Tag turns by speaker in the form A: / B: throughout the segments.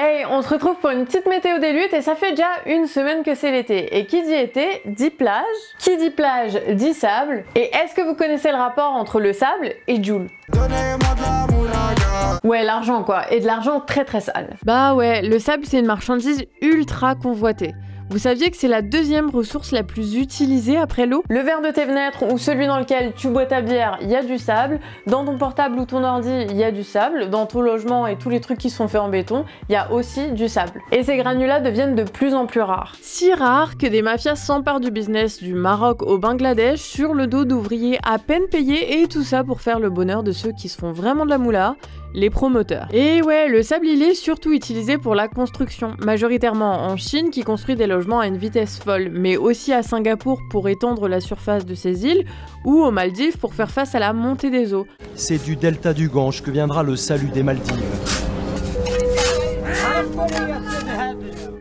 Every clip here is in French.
A: Hey, on se retrouve pour une petite météo des luttes et ça fait déjà une semaine que c'est l'été. Et qui dit été, dit plage. Qui dit plage, dit sable. Et est-ce que vous connaissez le rapport entre le sable et Joule? Ouais, l'argent quoi, et de l'argent très très sale. Bah ouais, le sable c'est une marchandise ultra convoitée. Vous saviez que c'est la deuxième ressource la plus utilisée après l'eau? Le verre de tes fenêtres ou celui dans lequel tu bois ta bière, il y a du sable. Dans ton portable ou ton ordi, il y a du sable. Dans ton logement et tous les trucs qui sont faits en béton, il y a aussi du sable. Et ces granulats deviennent de plus en plus rares. Si rares que des mafias s'emparent du business du Maroc au Bangladesh sur le dos d'ouvriers à peine payés et tout ça pour faire le bonheur de ceux qui se font vraiment de la moula, les promoteurs. Et ouais, le sable il est surtout utilisé pour la construction, majoritairement en Chine qui construit des logements à une vitesse folle, mais aussi à Singapour pour étendre la surface de ses îles, ou aux Maldives pour faire face à la montée des eaux.
B: C'est du delta du Gange que viendra le salut des Maldives.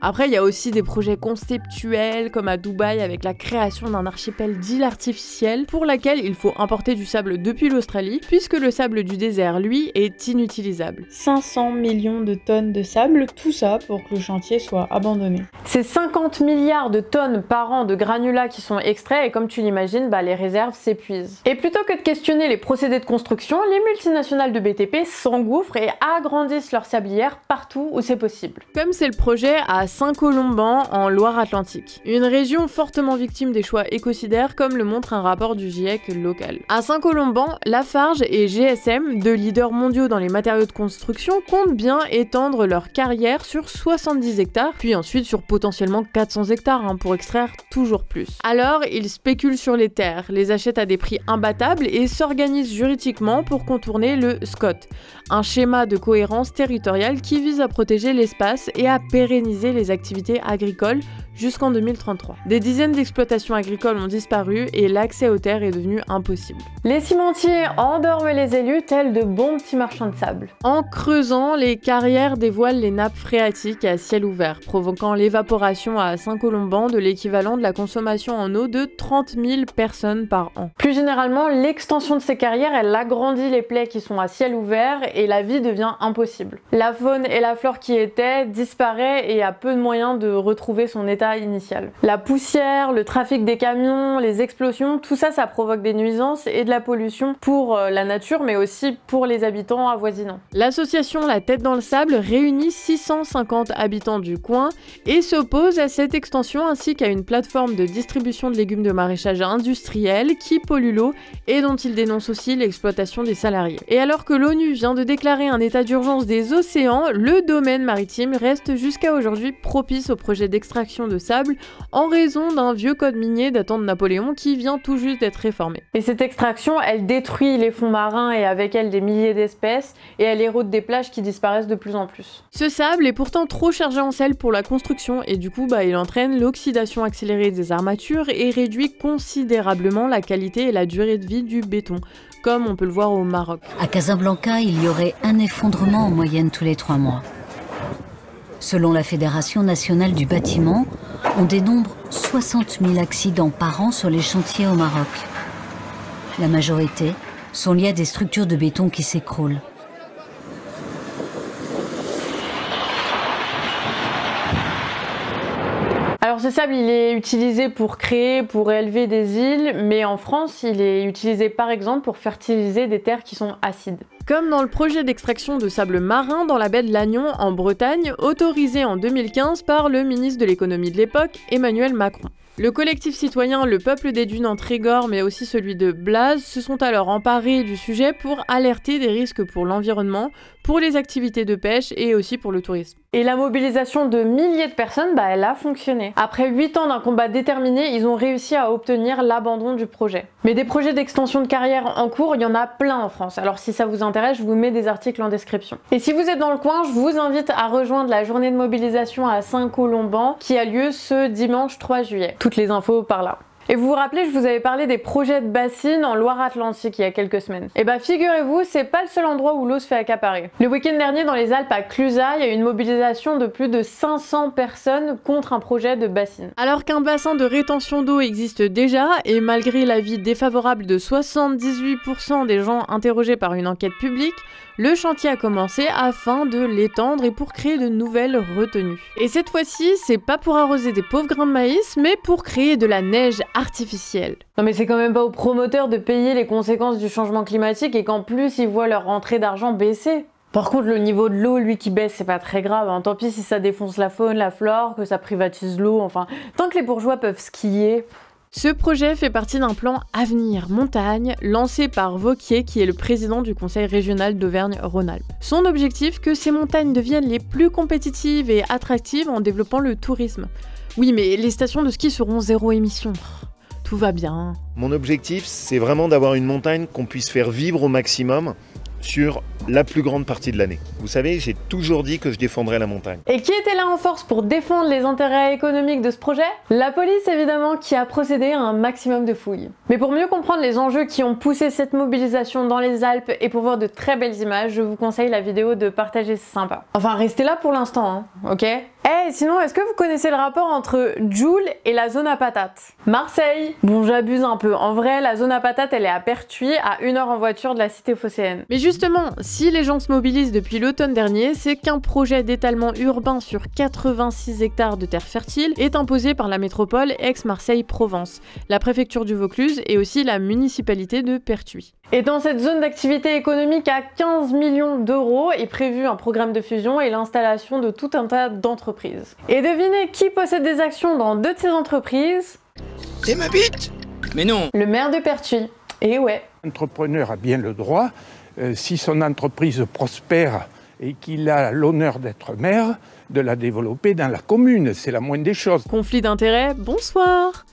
A: Après, il y a aussi des projets conceptuels, comme à Dubaï avec la création d'un archipel d'îles artificielles pour laquelle il faut importer du sable depuis l'Australie, puisque le sable du désert, lui, est inutilisable. 500 millions de tonnes de sable, tout ça pour que le chantier soit abandonné. C'est 50 milliards de tonnes par an de granulats qui sont extraits et comme tu l'imagines, les réserves s'épuisent. Et plutôt que de questionner les procédés de construction, les multinationales de BTP s'engouffrent et agrandissent leurs sablières partout où c'est possible. Comme c'est le projet à Saint-Colomban en Loire-Atlantique, une région fortement victime des choix écocidaires comme le montre un rapport du GIEC local. À Saint-Colomban, Lafarge et GSM, deux leaders mondiaux dans les matériaux de construction, comptent bien étendre leur carrière sur 70 hectares, puis ensuite sur potentiellement 400 hectares pour extraire toujours plus. Alors, ils spéculent sur les terres, les achètent à des prix imbattables et s'organisent juridiquement pour contourner le SCOT, un schéma de cohérence territoriale qui vise à protéger l'espace et à pérenniser les activités agricoles jusqu'en 2033. Des dizaines d'exploitations agricoles ont disparu et l'accès aux terres est devenu impossible. Les cimentiers endorment les élus tels de bons petits marchands de sable. En creusant, les carrières dévoilent les nappes phréatiques à ciel ouvert, provoquant l'évaporation à Saint-Colomban de l'équivalent de la consommation en eau de 30 000 personnes par an. Plus généralement, l'extension de ces carrières, elle agrandit les plaies qui sont à ciel ouvert et la vie devient impossible. La faune et la flore qui étaient disparaît et a peu de moyens de retrouver son état initial. La poussière, le trafic des camions, les explosions, tout ça, ça provoque des nuisances et de la pollution pour la nature, mais aussi pour les habitants avoisinants. L'association La Tête dans le Sable réunit 650 habitants du coin et s'oppose à cette extension ainsi qu'à une plateforme de distribution de légumes de maraîchage industriel qui pollue l'eau et dont il dénonce aussi l'exploitation des salariés. Et alors que l'ONU vient de déclarer un état d'urgence des océans, le domaine maritime reste jusqu'à aujourd'hui propice au projet d'extraction de sable en raison d'un vieux code minier datant de Napoléon qui vient tout juste d'être réformé. Et cette extraction, elle détruit les fonds marins et avec elle des milliers d'espèces et elle érode des plages qui disparaissent de plus en plus. Ce sable est pourtant trop chargé en sel pour la construction et du coup il entraîne l'oxydation accélérée des armatures et réduit considérablement la qualité et la durée de vie du béton, comme on peut le voir au Maroc.
C: À Casablanca, il y aurait un effondrement en moyenne tous les 3 mois. Selon la Fédération nationale du bâtiment, on dénombre 60 000 accidents par an sur les chantiers au Maroc. La majorité sont liés à des structures de béton qui s'écroulent.
A: Alors ce sable, il est utilisé pour créer, pour élever des îles, mais en France, il est utilisé par exemple pour fertiliser des terres qui sont acides. Comme dans le projet d'extraction de sable marin dans la baie de Lannion en Bretagne, autorisé en 2015 par le ministre de l'économie de l'époque, Emmanuel Macron. Le collectif citoyen Le Peuple des Dunes en Trégor, mais aussi celui de Blaze, se sont alors emparés du sujet pour alerter des risques pour l'environnement, pour les activités de pêche et aussi pour le tourisme. Et la mobilisation de milliers de personnes, elle a fonctionné. Après 8 ans d'un combat déterminé, ils ont réussi à obtenir l'abandon du projet. Mais des projets d'extension de carrière en cours, il y en a plein en France. Alors si ça vous intéresse, je vous mets des articles en description. Et si vous êtes dans le coin, je vous invite à rejoindre la journée de mobilisation à Saint-Colomban qui a lieu ce dimanche 3 juillet. Toutes les infos par là. Et vous vous rappelez, je vous avais parlé des projets de bassines en Loire-Atlantique il y a quelques semaines. Et figurez-vous, c'est pas le seul endroit où l'eau se fait accaparer. Le week-end dernier, dans les Alpes à Clusaz, il y a eu une mobilisation de plus de 500 personnes contre un projet de bassine. Alors qu'un bassin de rétention d'eau existe déjà, et malgré l'avis défavorable de 78% des gens interrogés par une enquête publique, le chantier a commencé afin de l'étendre et pour créer de nouvelles retenues. Et cette fois-ci, c'est pas pour arroser des pauvres grains de maïs, mais pour créer de la neige artificielle. Non mais c'est quand même pas aux promoteurs de payer les conséquences du changement climatique et qu'en plus ils voient leur rentrée d'argent baisser. Par contre, le niveau de l'eau, lui, qui baisse, c'est pas très grave. Hein. Tant pis si ça défonce la faune, la flore, que ça privatise l'eau, enfin... Tant que les bourgeois peuvent skier... Ce projet fait partie d'un plan Avenir Montagne, lancé par Vauquier, qui est le président du conseil régional d'Auvergne-Rhône-Alpes. Son objectif, que ces montagnes deviennent les plus compétitives et attractives en développant le tourisme. Oui, mais les stations de ski seront zéro émission. Tout va bien.
D: Mon objectif, c'est vraiment d'avoir une montagne qu'on puisse faire vivre au maximum sur la plus grande partie de l'année. Vous savez, j'ai toujours dit que je défendrais la montagne.
A: Et qui était là en force pour défendre les intérêts économiques de ce projet? La police évidemment, qui a procédé à un maximum de fouilles. Mais pour mieux comprendre les enjeux qui ont poussé cette mobilisation dans les Alpes et pour voir de très belles images, je vous conseille la vidéo de Partager, c'est sympa. Enfin, restez là pour l'instant, hein, ok? Sinon, est-ce que vous connaissez le rapport entre Joule et la zone à patates? Marseille. Bon, j'abuse un peu. En vrai, la zone à patates, elle est à Pertuis, à 1 heure en voiture de la cité phocéenne. Mais justement, si les gens se mobilisent depuis l'automne dernier, c'est qu'un projet d'étalement urbain sur 86 hectares de terre fertile est imposé par la métropole Aix-Marseille-Provence, la préfecture du Vaucluse et aussi la municipalité de Pertuis. Et dans cette zone d'activité économique à 15 millions d'euros est prévu un programme de fusion et l'installation de tout un tas d'entreprises. Et devinez qui possède des actions dans 2 de ces entreprises?
E: C'est ma bite? Mais non!
A: Le maire de Pertuis. Et ouais.
F: L'entrepreneur a bien le droit, si son entreprise prospère et qu'il a l'honneur d'être maire, de la développer dans la commune. C'est la moindre des choses.
A: Conflit d'intérêts, bonsoir!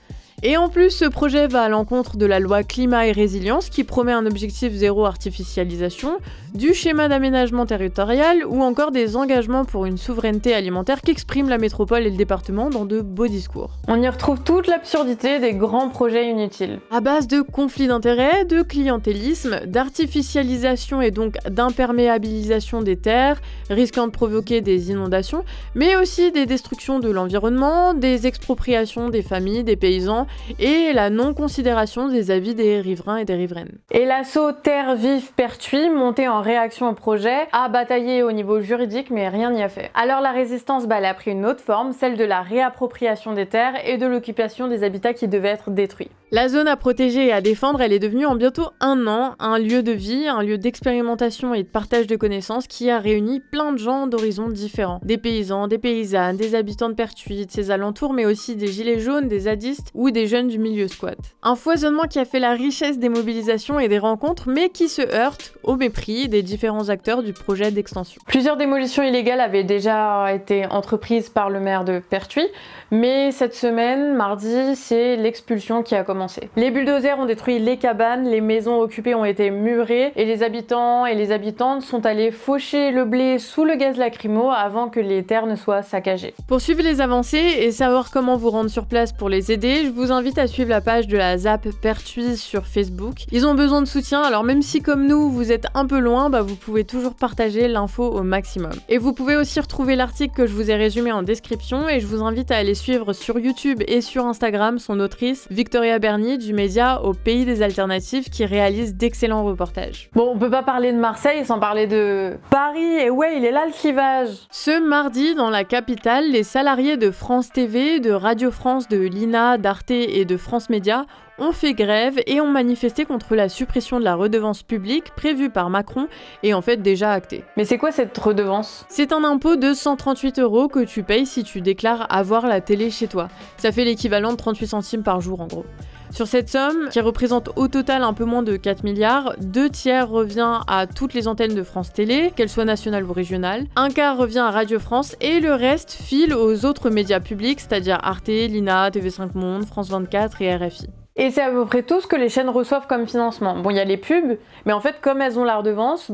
A: Et en plus, ce projet va à l'encontre de la loi climat et résilience qui promet un objectif zéro artificialisation, du schéma d'aménagement territorial ou encore des engagements pour une souveraineté alimentaire qu'expriment la métropole et le département dans de beaux discours. On y retrouve toute l'absurdité des grands projets inutiles. À base de conflits d'intérêts, de clientélisme, d'artificialisation et donc d'imperméabilisation des terres, risquant de provoquer des inondations, mais aussi des destructions de l'environnement, des expropriations des familles, des paysans, et la non-considération des avis des riverains et des riveraines. Et l'assaut Terre Vive Pertuis, monté en réaction au projet, a bataillé au niveau juridique mais rien n'y a fait. Alors la résistance, elle a pris une autre forme, celle de la réappropriation des terres et de l'occupation des habitats qui devaient être détruits. La zone à protéger et à défendre, elle est devenue en bientôt 1 an un lieu de vie, un lieu d'expérimentation et de partage de connaissances qui a réuni plein de gens d'horizons différents. Des paysans, des paysannes, des habitants de Pertuis, de ses alentours, mais aussi des gilets jaunes, des zadistes ou des jeunes du milieu squat. Un foisonnement qui a fait la richesse des mobilisations et des rencontres, mais qui se heurte au mépris des différents acteurs du projet d'extension. Plusieurs démolitions illégales avaient déjà été entreprises par le maire de Pertuis, mais cette semaine, mardi, c'est l'expulsion qui a commencé. Les bulldozers ont détruit les cabanes, les maisons occupées ont été murées et les habitants et les habitantes sont allés faucher le blé sous le gaz lacrymo avant que les terres ne soient saccagées. Pour suivre les avancées et savoir comment vous rendre sur place pour les aider, je vous invite à suivre la page de la ZAP Pertuis sur Facebook. Ils ont besoin de soutien, alors même si comme nous vous êtes un peu loin, vous pouvez toujours partager l'info au maximum. Et vous pouvez aussi retrouver l'article que je vous ai résumé en description et je vous invite à aller suivre sur YouTube et sur Instagram son autrice Victoria Bernier du média Au Pays des Alternatives qui réalise d'excellents reportages. Bon, on peut pas parler de Marseille sans parler de Paris, et ouais, il est là le clivage. Ce mardi, dans la capitale, les salariés de France TV, de Radio France, de l'INA, d'Arte et de France Média ont fait grève et ont manifesté contre la suppression de la redevance publique prévue par Macron et en fait déjà actée. Mais c'est quoi cette redevance? C'est un impôt de 138 € que tu payes si tu déclares avoir la télé chez toi. Ça fait l'équivalent de 38 centimes par jour en gros. Sur cette somme, qui représente au total un peu moins de 4 milliards, 2 tiers revient à toutes les antennes de France Télé, qu'elles soient nationales ou régionales, 1/4 revient à Radio France et le reste file aux autres médias publics, c'est-à-dire Arte, l'INA, TV5 Monde, France 24 et RFI. Et c'est à peu près tout ce que les chaînes reçoivent comme financement. Bon, il y a les pubs, mais en fait, comme elles ont la redevance,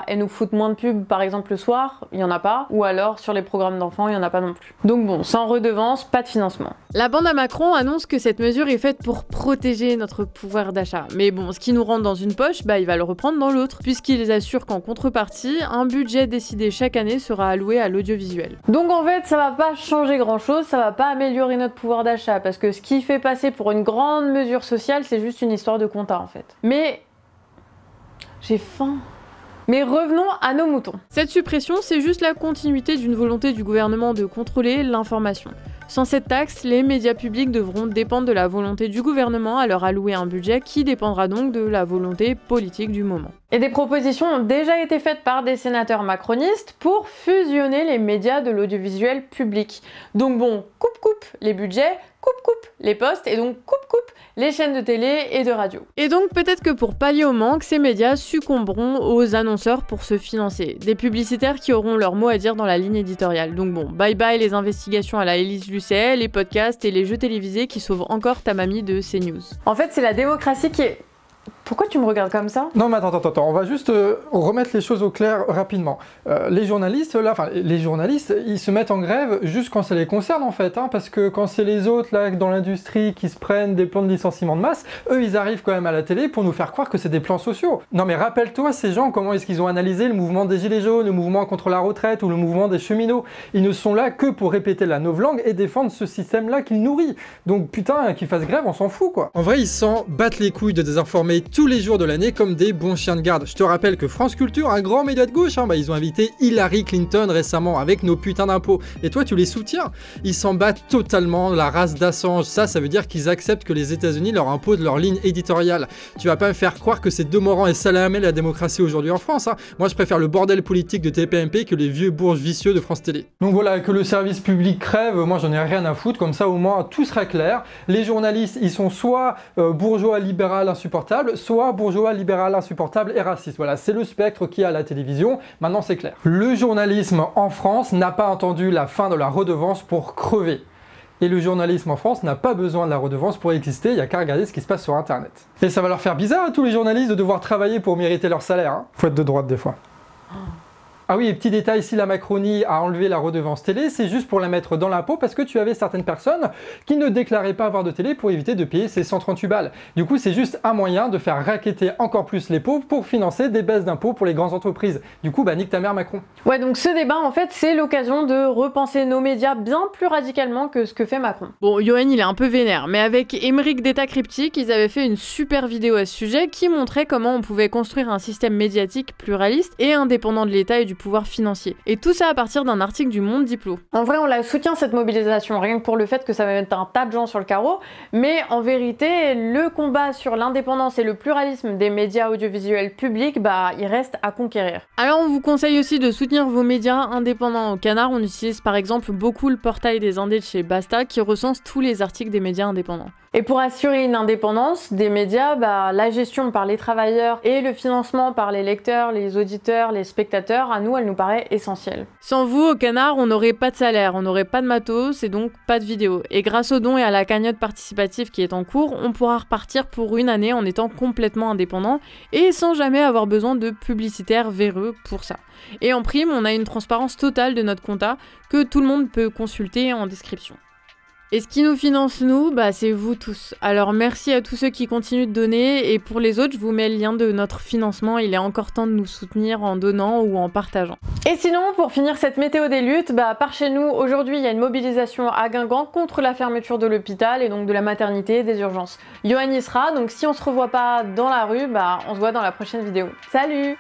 A: elles nous foutent moins de pubs, par exemple le soir, il y en a pas, ou alors sur les programmes d'enfants, il y en a pas non plus. Donc bon, sans redevance, pas de financement. La bande à Macron annonce que cette mesure est faite pour protéger notre pouvoir d'achat. Mais bon, ce qui nous rentre dans une poche, il va le reprendre dans l'autre, puisqu'il assure qu'en contrepartie, un budget décidé chaque année sera alloué à l'audiovisuel. Donc en fait, ça va pas changer grand-chose, ça va pas améliorer notre pouvoir d'achat, parce que ce qui fait passer pour une grande mesure sociale, c'est juste une histoire de compta en fait. Mais j'ai faim. Mais revenons à nos moutons. Cette suppression, c'est juste la continuité d'une volonté du gouvernement de contrôler l'information. Sans cette taxe, les médias publics devront dépendre de la volonté du gouvernement à leur allouer un budget qui dépendra donc de la volonté politique du moment. Et des propositions ont déjà été faites par des sénateurs macronistes pour fusionner les médias de l'audiovisuel public. Donc bon, coupe les budgets, coupe les postes et donc coupe les chaînes de télé et de radio. Et donc peut-être que pour pallier au manque, ces médias succomberont aux annonceurs pour se financer. Des publicitaires qui auront leur mot à dire dans la ligne éditoriale. Donc bon, bye bye les investigations à la Élise Lucet, les podcasts et les jeux télévisés qui sauvent encore ta mamie de CNews. En fait, c'est la démocratie qui est... Pourquoi tu me regardes comme ça?
G: Non mais attends, on va juste remettre les choses au clair rapidement. Les journalistes, ils se mettent en grève juste quand ça les concerne en fait, hein, parce que quand c'est les autres là dans l'industrie qui se prennent des plans de licenciement de masse, eux ils arrivent quand même à la télé pour nous faire croire que c'est des plans sociaux. Non mais rappelle-toi ces gens, comment est-ce qu'ils ont analysé le mouvement des gilets jaunes, le mouvement contre la retraite ou le mouvement des cheminots. Ils ne sont là que pour répéter la novlangue et défendre ce système-là qu'ils nourrit. Donc putain, qu'ils fassent grève, on s'en fout quoi. En vrai, ils s'en battent les couilles de désinformer tous les jours de l'année comme des bons chiens de garde. Je te rappelle que France Culture, un grand média de gauche, ils ont invité Hillary Clinton récemment avec nos putains d'impôts. Et toi, tu les soutiens? Ils s'en battent totalement la race d'Assange. Ça veut dire qu'ils acceptent que les États-Unis leur imposent leur ligne éditoriale. Tu vas pas me faire croire que c'est Demorand et Salamé la démocratie aujourd'hui en France. Hein. Moi, je préfère le bordel politique de TPMP que les vieux bourges vicieux de France Télé. Donc voilà, que le service public crève, moi j'en ai rien à foutre. Comme ça, au moins, tout sera clair. Les journalistes, ils sont soit bourgeois libéral insupportables, soit bourgeois, libéral, insupportable et raciste. Voilà, c'est le spectre qu'il y a à la télévision. Maintenant, c'est clair. Le journalisme en France n'a pas entendu la fin de la redevance pour crever. Et le journalisme en France n'a pas besoin de la redevance pour exister, il n'y a qu'à regarder ce qui se passe sur Internet. Et ça va leur faire bizarre à tous les journalistes de devoir travailler pour mériter leur salaire. Hein. Faut être de droite des fois. Ah oui, et petit détail, si la Macronie a enlevé la redevance télé, c'est juste pour la mettre dans l'impôt parce que tu avais certaines personnes qui ne déclaraient pas avoir de télé pour éviter de payer ces 138 balles. Du coup, c'est juste un moyen de faire raqueter encore plus les pauvres pour financer des baisses d'impôts pour les grandes entreprises. Du coup, nique ta mère Macron. Ouais, donc ce débat, en fait, c'est l'occasion de repenser nos médias bien plus radicalement que ce que fait Macron. Bon, Yoann, il est un peu vénère, mais avec Émeric d'État Cryptique, ils avaient fait une super vidéo à ce sujet qui montrait comment on pouvait construire un système médiatique pluraliste et indépendant de l'État et du pouvoir financier. Et tout ça à partir d'un article du Monde Diplo. En vrai, on la soutient cette mobilisation, rien que pour le fait que ça va mettre un tas de gens sur le carreau, mais en vérité, le combat sur l'indépendance et le pluralisme des médias audiovisuels publics, il reste à conquérir. Alors on vous conseille aussi de soutenir vos médias indépendants. Au Canard, on utilise par exemple beaucoup le portail des indés de chez Basta qui recense tous les articles des médias indépendants. Et pour assurer une indépendance des médias, la gestion par les travailleurs et le financement par les lecteurs, les auditeurs, les spectateurs, à nous, elle nous paraît essentielle. Sans vous, au Canard, on n'aurait pas de salaire, on n'aurait pas de matos et donc pas de vidéos. Et grâce aux dons et à la cagnotte participative qui est en cours, on pourra repartir pour une année en étant complètement indépendant et sans jamais avoir besoin de publicitaires véreux pour ça. Et en prime, on a une transparence totale de notre compta que tout le monde peut consulter en description. Et ce qui nous finance, nous, c'est vous tous. Alors merci à tous ceux qui continuent de donner, et pour les autres, je vous mets le lien de notre financement, il est encore temps de nous soutenir en donnant ou en partageant. Et sinon, pour finir cette météo des luttes, par chez nous, aujourd'hui, il y a une mobilisation à Guingamp contre la fermeture de l'hôpital, et donc de la maternité et des urgences. Yoann y sera, donc si on se revoit pas dans la rue, on se voit dans la prochaine vidéo. Salut!